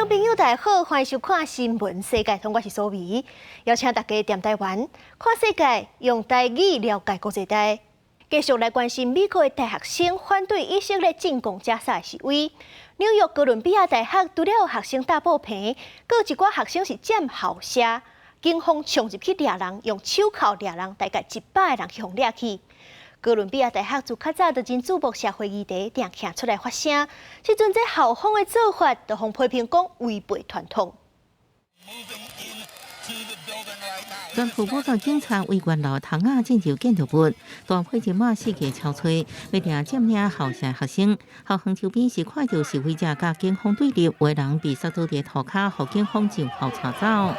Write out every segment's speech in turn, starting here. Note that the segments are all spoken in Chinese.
朋友大家好，欢迎收看新闻世界通，我是苏眉，邀请大家踮台湾看世界，用台语了解国际大。继续来关心美国的大学生反对以色列进攻加沙的示威。纽约哥伦比亚大学除了有学生大爆棚，阁有一寡学生是占校舍，警方冲入去掠人，用手铐掠人，大概100个人去互掠去。哥伦比亚大学自较早就真注目社会议题，定站出来发声。即阵这校方的做法，就互批评讲违背传统。全副武装警察为元老堂啊进入建筑物，大批人马四界敲吹，为了占领校舍学生。校方周边是看到示威者甲警方对立，有人被塞倒伫涂骹，互警方上校查走。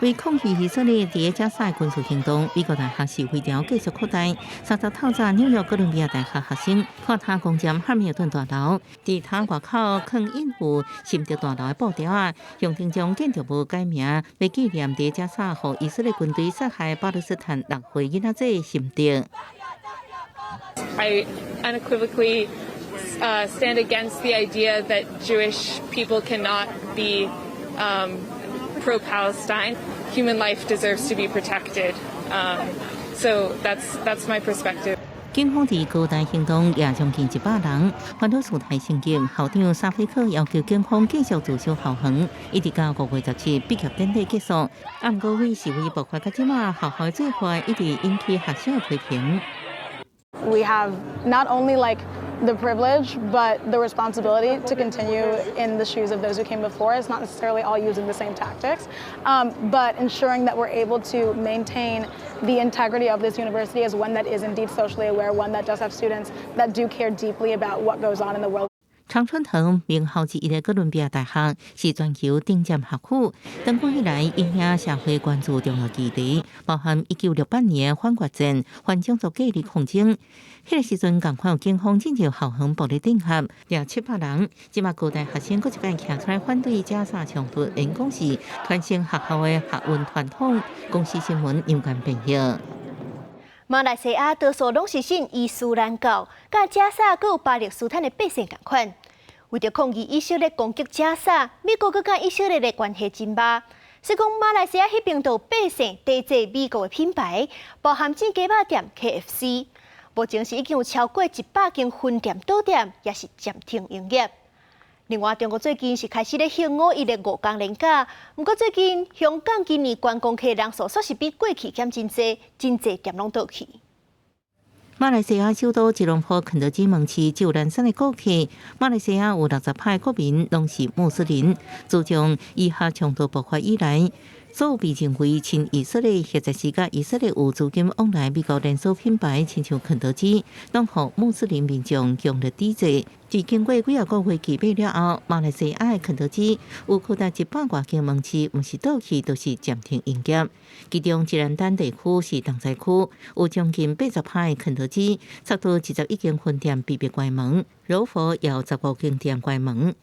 为抗拒以色列伫加沙军事行动，美国大学示威潮继续扩大。30透早，纽约哥伦比亚大学学生看他攻占汉密尔顿大楼，伫塔外口放印有新德大楼的布条啊，向定将建筑物改名，来纪念伫加沙互以色列军队杀害巴勒斯坦6岁囡仔仔心德。I unequivocally stand against the idea that Jewish people cannot be pro-Palestine. Human life deserves to be protected. So that's my perspective. 警方伫高台行动，也将近100人翻到事态情境。校长沙菲克要求警方继续驻守校园，一直到5月17日毕业典礼结束。不过，为示威爆发到即马，校方做法一直引起学生的批评。We have not only the privilege, but the responsibility to continue in the shoes of those who came before us, not necessarily all using the same tactics, but ensuring that we're able to maintain the integrity of this university as one that is indeed socially aware, one that does have students that do care deeply about what goes on in the world. 常春藤名校之一的哥伦比亚大学是全球顶尖学府，长久以来引领社会关注重要议题，包含1968年反越战、反种族隔离抗争。迄个时阵，共款有警方进入校园暴力镇压，掠700人。即马高大学生搁一摆站出来反对加沙冲突，因讲是传承学校的学运传统。公司新闻杨干编译。马来西亚多数拢是信伊斯兰教，甲加沙阁有巴勒斯坦的百姓共款。为着抗议以色列攻击加沙，美国阁甲以色列的关系真歹。是讲马来西亚迄边都有百姓抵制美国的品牌，包含煎鸡肉店 KFC。目前是已经有超过100间分店倒店，也是暂停营业。另外，中国最近是开始咧兴5一的5天连假，不过最近香港今年观光客人数煞是比过去减真济，真济店拢倒去。马来西亚首都吉隆坡肯德基门市就南山的顾客，马来西亚有60%的国民拢是穆斯林。自从以哈冲突爆发以来，所有被认为亲以色列或者是甲以色列有资金往来美国连锁品牌，亲像肯德基，拢互穆斯林民众强烈抵制。自经过几个月举办了后，马来西亚的肯德基有高达100多间门市，毋是倒去，就是暂停营业。其中吉兰丹地区是东西区，有将近80%的肯德基，差不多21间分店被迫关门，柔佛也有15间店关门。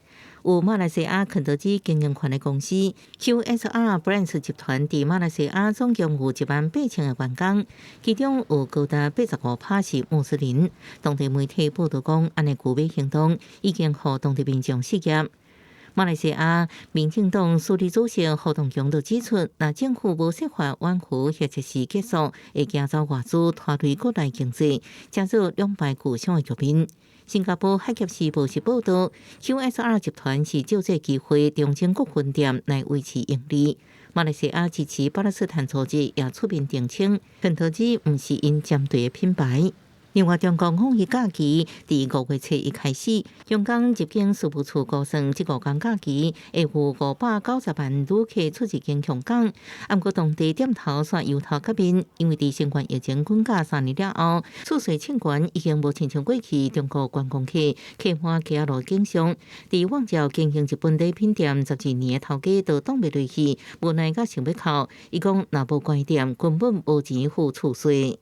有马来西亚肯德基经营权的公司 QSR Brands 集团伫马来西亚总共有18000个员工，其中有高达85%是穆斯林。当地媒体报道讲，安尼巨尾行动已经互当地民众失业。马来西亚民进党书记主席侯东强就指出，若政府无设法挽回或者是结束，会惊遭外资拖累国内经济，加入两败俱伤的局面。新加坡海峡时报是报道 ，QSR 集团是借这机会重整各分店来维持盈利。马来西亚支持巴勒斯坦组织也出面澄清，肯德基毋是因针对的品牌。另外，中国五一假期伫5月7日开始，香港入境事务处估算，这5天假期会有590万旅客出入境香港。不过，当地点头煞摇头甲面，因为伫新冠疫情滚价3年了后，厝税欠权已经无亲像过去中国观光客客满街路景象。伫旺角经营一本礼品店12年的头家都挡袂落去，无奈甲想要哭。伊讲，若无关店，根本无钱付厝税。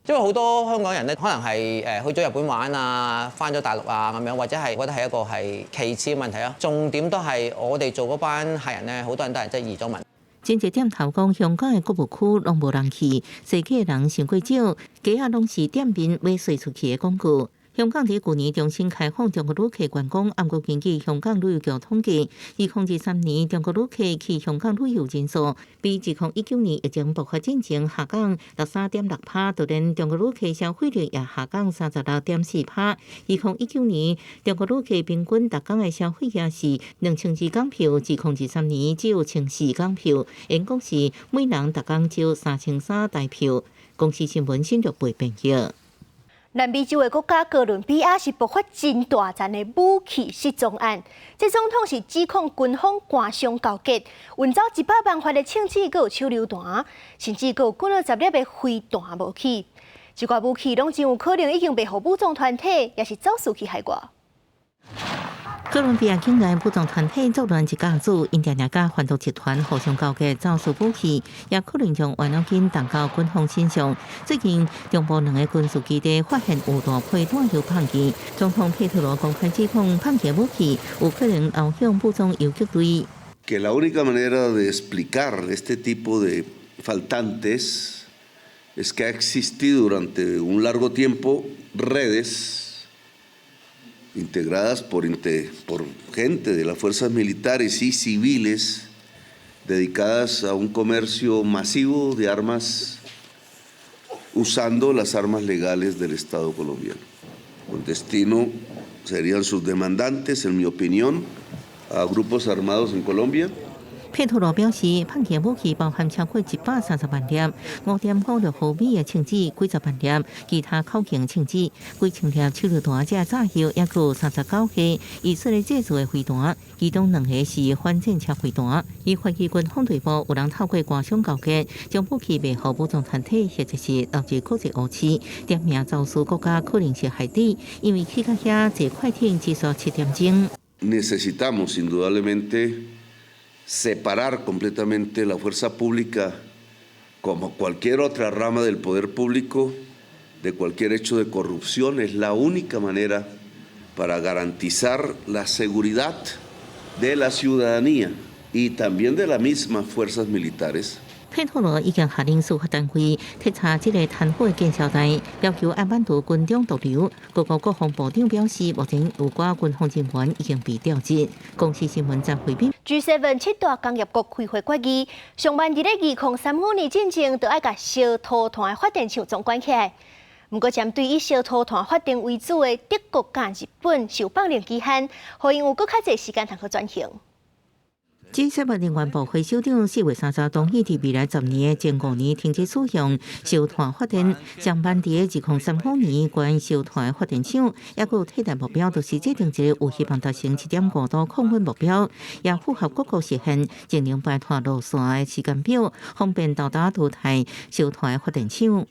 因為好多香港人咧，可能係去咗日本玩啊，翻咗大陸啊咁樣，或者係覺得係一個係其次嘅問題咯。重點都係我哋做嗰班客人咧，好多人都係真係移咗民。真濟點頭講，香港嘅購物區攏無人去，世界人傷過少，街仔攏是店面尾隨出去嘅廣告。香港伫去年重新开放中国旅客观光，按过根据香港旅游局统计，2023年中国旅客去香港旅游人数比2019年疫情爆发之前下降13.6%，就连中国旅客消费率也下降36.4%。2019年中国旅客平均逐天的消费也是2000支港票，2023年只有1004港票，因讲是每人逐天只有3300台票。公司新闻新竹报编辑。南美洲的国家哥伦比亚是爆发真大战的武器失踪案，这总统是指控军方官商勾结，运走100万发的枪支，还有手榴弹，甚至还有滚了10粒的飞弹武器。这挂武器拢真有可能已经被武装团体，也是走私去海外。哥伦比亚境内武装团体作乱一家子，因定甲贩毒集团互相勾结，走私武器，也可能将冤枉金动到军方身上。最近，中部2个军事基地发现有大批弹药碰击，总统佩特罗公开指控碰击武器有可能流向武装游击队。Que la única manera de explicar este tipo de faltantes es que ha existido durante un largo tiempo redes integradas por gente de las fuerzas militares y civiles dedicadas a un comercio masivo de armas usando las armas legales del Estado colombiano. El destino serían sus demandantes, en mi opinión, a grupos armados en Colombia. 佩特罗表示，碰击武器包含超过130万粒，5.56毫米的枪支，几十万粒其他口径枪支，几千粒手榴弹，这炸药也有39盒以色列制造的飞弹，其中2盒是反战车飞弹。伊怀疑军方内部有人透过官商勾结，将武器卖予武装团体，或者是导致国际误区，点名走私国家可能是海地，因为去到遐坐快艇至少7点钟。Necesitamos indudablemente separar completamente la fuerza pública, como cualquier otra rama del poder público, de cualquier hecho de corrupción. Es la única manera para garantizar la seguridad de la ciudadanía y también de las mismas fuerzas militares. 佩特罗已经下令司法单位彻查这个贪腐的建销带，要求按办图军中毒瘤。各国国防部长表示，目前有关军方人员已经被调职。公司新闻站回禀 G7 7大工业国开会决议，上半日咧2035年之前，就要甲烧土炭的发电厂总管起来。不过，针对以烧土炭发电为主的德国甲日本受绑定期限，互因有更较侪时间通去转型。G7能源部会首长4月30日同意，伫未来10年的前5年停止使用烧炭发电。上半伫2035年，关烧炭的发电厂也有替代目标，就是制定一个有希望达成7.5度控温目标，也符合各国实现净零排碳路线的时间表，方便到达淘汰烧炭的发电厂。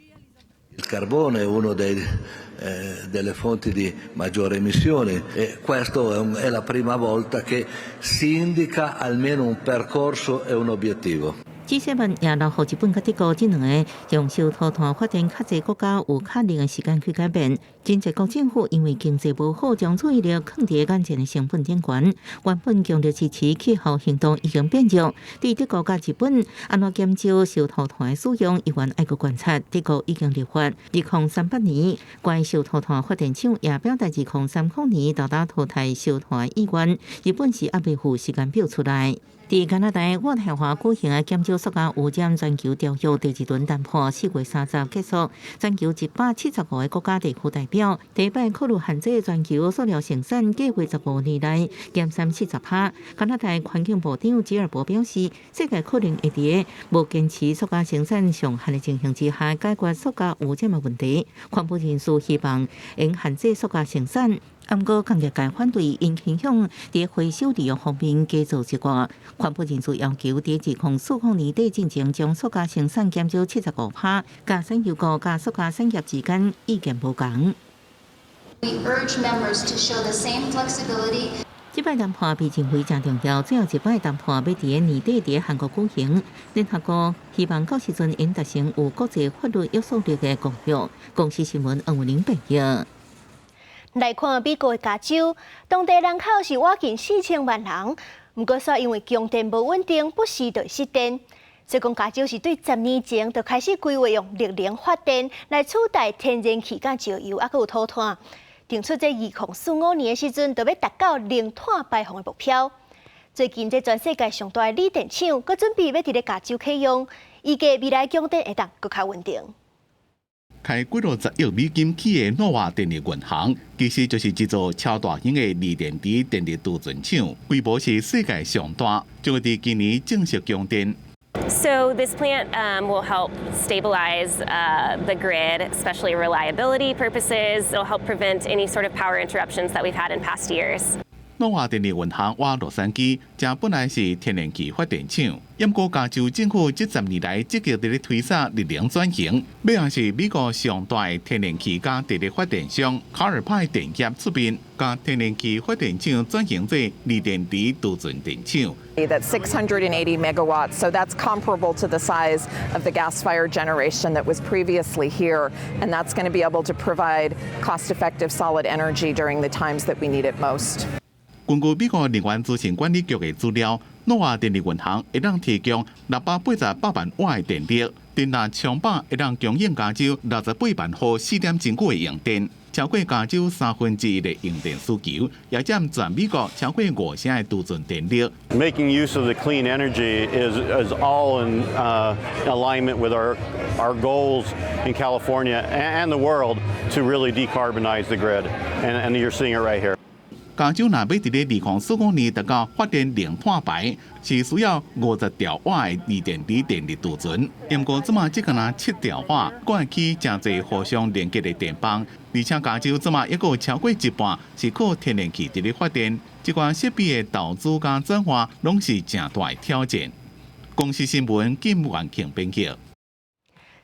Il carbone è una delle fonti di maggiore emissione e questo è la prima volta che si indica almeno un percorso e un obiettivo. G7也留予日本甲德国这2个用烧土炭发电较侪国家有可能的时间去改变。真济国政府因为经济无好，将注意力放伫眼前的成本顶悬。原本强烈支持气候行动已经变弱。对德国甲日本安怎减少烧土炭的使用，议员爱国观察。德国已经立法，2038年关烧土炭发电厂也表达2030年到达淘汰烧炭意愿。日本是还未附时间表出来。伫加拿大渥太华举行的减少塑胶污染全球条约第2轮谈判4月30日结束，全球175个国家地区代表第一摆考虑限制全球塑料生产，计划15年内减产40%。加拿大环境部长吉尔伯表示，世界可能会伫无坚持塑胶生产上限的情形之下，解决塑胶污染的问题。环保人士希望应限制塑胶生产。不过，工业界反对，因倾向伫回收利用方面加做一寡。环保人士要求伫2040年底进前，将塑胶生产减少75%，甲产油国甲塑胶产业之间意见无同。We urge members to show the same flexibility. 这摆谈判被认为真重要，最后一摆谈判要伫年底伫韩国举行。联合国希望到时阵应达成有国际法律约束力的公约。公司新闻黄文玲报道。来看美国的加州，当地人口是约近4000万人，不过却因为供电无稳定，不时就失电。所以讲，加州是对10年前就开始规划用绿能发电来取代天然气、甲石油，还有土炭。定出在2045年的时阵，就要达到零碳排放的目标。最近，这全世界上大的锂电厂，佮准备要伫咧加州启用，预计未来供电会当更较稳定。开几落10亿美金起的诺瓦电力银行，其实就是一座超大型的锂电池电力储存厂，规模是世界上大，将会伫今年正式供电。So this plant will help stabilize the grid, especially reliability purposes. It'll help prevent any sort of power interruptions that we've had in past years. 诺瓦电力银行挖洛杉矶，正本来是天然气发电厂，不过加州政府这10年来积极伫咧推动绿能转型，要也是美国上大的天然气加电力发电商卡尔派电业出面，将天然气发电厂转型做锂电池储存电厂。That's 680 megawatts, so that's comparable to the size of the gas-fired generation that was previously here, and that's going to be able to provide cost-effective solid energy during the times that we need it most. 根据美国能源资讯管理局的资料，诺瓦电力银行会当提供688万瓦的电力，电力充饱会当供应加州68万户4.9个用电，超过加州1/3的用电需求，也占全美国超过5成的储存电力。Making use of the clean energy is all in alignment with our goals in California and the world to really decarbonize the grid, and you're seeing it right here. 加州若要伫咧2045年达到发电零碳排，是需要50兆瓦的锂电池电力储存。不过，即马只敢若7兆瓦，管起真侪互相连接的电棒，而且加州即马还有超过一半是靠天然气伫咧发电，这款设备的投资加转换，拢是正大的挑战。公司新闻金元庆编辑。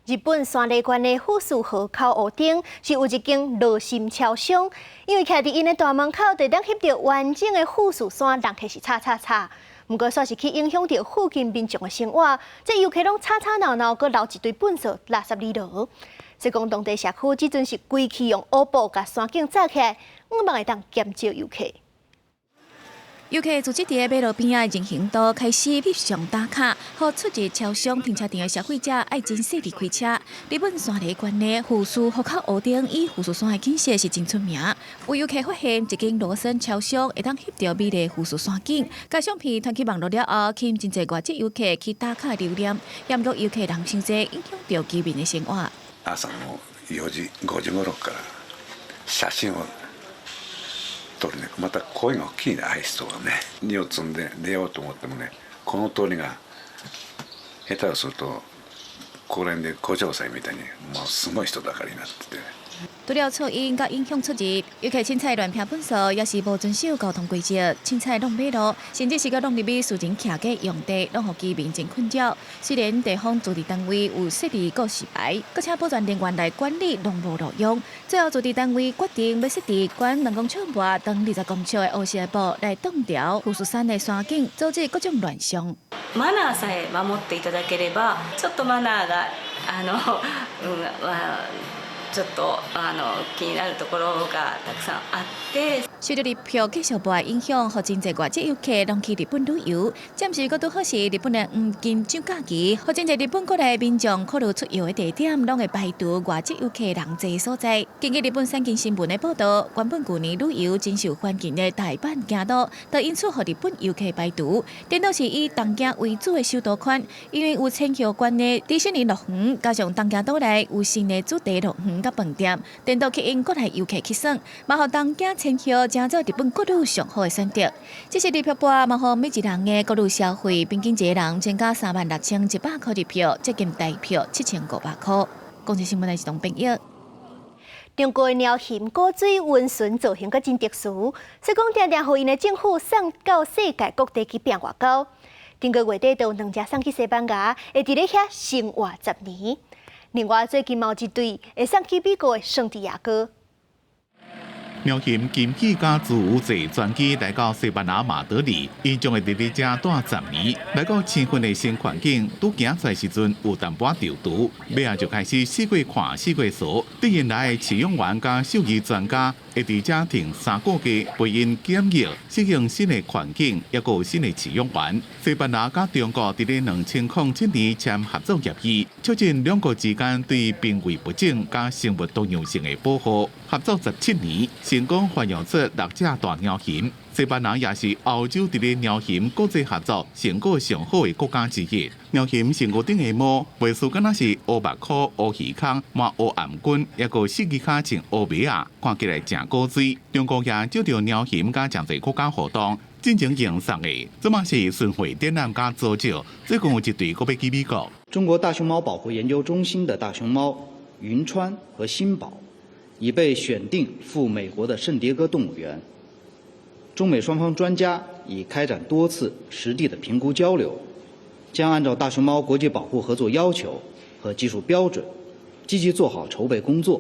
日本山梨县的富士河口湖顶是有一间热心超商，因为徛伫因的大门口，就当翕到完整的富士山，人气是叉叉叉。不过，煞是去影响到附近民众的生活，这游客拢吵吵闹闹，佮留一堆垃圾里落。说讲当地社区即阵是规气用乌布甲山景罩起来，希望会当减少游客。游客自即伫马路边仔人行道开始翕相打卡，互出入超商停车场的消费者爱真细离开车。日本山梨县的富士河口湖顶以富士山的景色是真出名。有游客发现一间罗森超商会当翕到美丽富士山景，甲相片传去网络了后，吸引真侪外籍游客去打卡留念，嫌落游客人伤济，影响到居民的生活。朝の4時、5時頃から写真を撮るね、また声が大きいね、ああいう人がね、荷を積んで出ようと思ってもね、この通りが下手をすると公園で工場祭みたいにもうすごい人だかりになってて。除了噪音甲影响出入，尤其凊彩乱撇粪扫，也是无遵守交通规则，凊彩弄马路，甚至是甲弄入去私人徛嘅用地，拢互居民真困扰。虽然地方驻地单位有设立告示牌，搁且保全人员来管理，拢无路用。最后驻地单位决定要设置管人工厂外长20公尺的乌色布来挡掉富士山的山景，阻止各种乱象。マナーさえ守っていただければ、ちょっとマナーがちょっと気になるところがたくさんあって。随着日票继续无影响，互真侪外籍游客拢去日本旅游。暂时搁拄好是日本的黄金周假期，互真侪日本国内民众考虑出游的地点，拢会排除外籍游客人侪的所在。根据日本产经新闻的报道，原本去年旅游真受欢迎的大阪、京都，就因此互日本游客排除。颠倒是以东京为主的首都圈，因为有千叶县的迪士尼乐园，加上东京都内有新的主题乐园甲饭店，颠倒吸引国内游客去耍，嘛互东京、千叶成做日本各路上好的选择。这是日票半，嘛互每一人的各路消费，平均一个人增加36100块日票，接近大票7500块。公司新闻来自东编译。中国的鸟禽果水温顺造型阁真特殊，所以讲定定互因的政府送到世界各地去变外交。顶个月底就有2只送去西班牙，会伫咧遐生活10年。另外，最近嘛有一对会送去美国的圣地亚哥。鸟禽金喜加自由坐专机来到西班牙马德里，伊将会伫咧遮待10年。来到青训的新环境，拄行出来时阵有淡薄潮毒，尾仔就开始四过看四过数。对因来的饲养员加兽医专家会伫遮停3个月，陪因检疫，适应新的环境，也有新的饲养员。西班牙甲中国伫咧2007年签合作协议，促进两国之间对濒危物种加生物多样性的保护。合作17年。成功发扬出6只大鸟禽。西班牙也是欧洲伫咧鸟禽国际合作成果上好的国家之一。鸟禽身躯顶的毛，袂输敢若是乌目壳、乌耳孔、满乌颔棍，抑个四肢骹像乌尾啊，看起来真古锥。中国也借着鸟禽甲真侪国家活动。进行营送的，这嘛是巡回展览加组织，最共有一队搁要去美国。中国大熊猫保护研究中心的大熊猫云川和新宝已被选定赴美国的圣迭戈动物园。中美双方专家已开展多次实地的评估交流，将按照大熊猫国际保护合作要求和技术标准，积极做好筹备工作。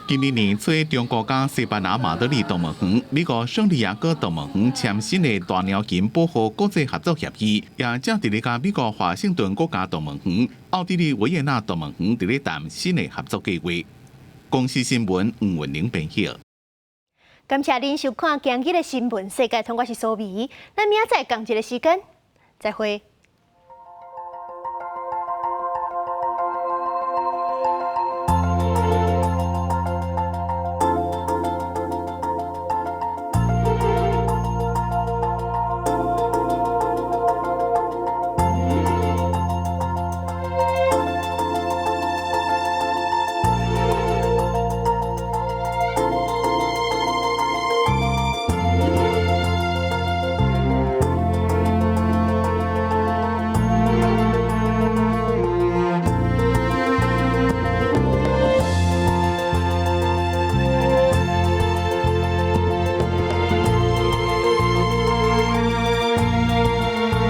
今年年初，中国甲西班牙马德里动物园、美国圣地亚哥动物园签新的大鸟禽保护国际合作协议，也正伫咧甲美国华盛顿国家动物园、奥地利维也纳动物园伫咧谈新的合作计划。公司新闻黄文玲编写。感谢您收看今日的新闻世界，通我是苏眉，咱明仔载同一个时间再会。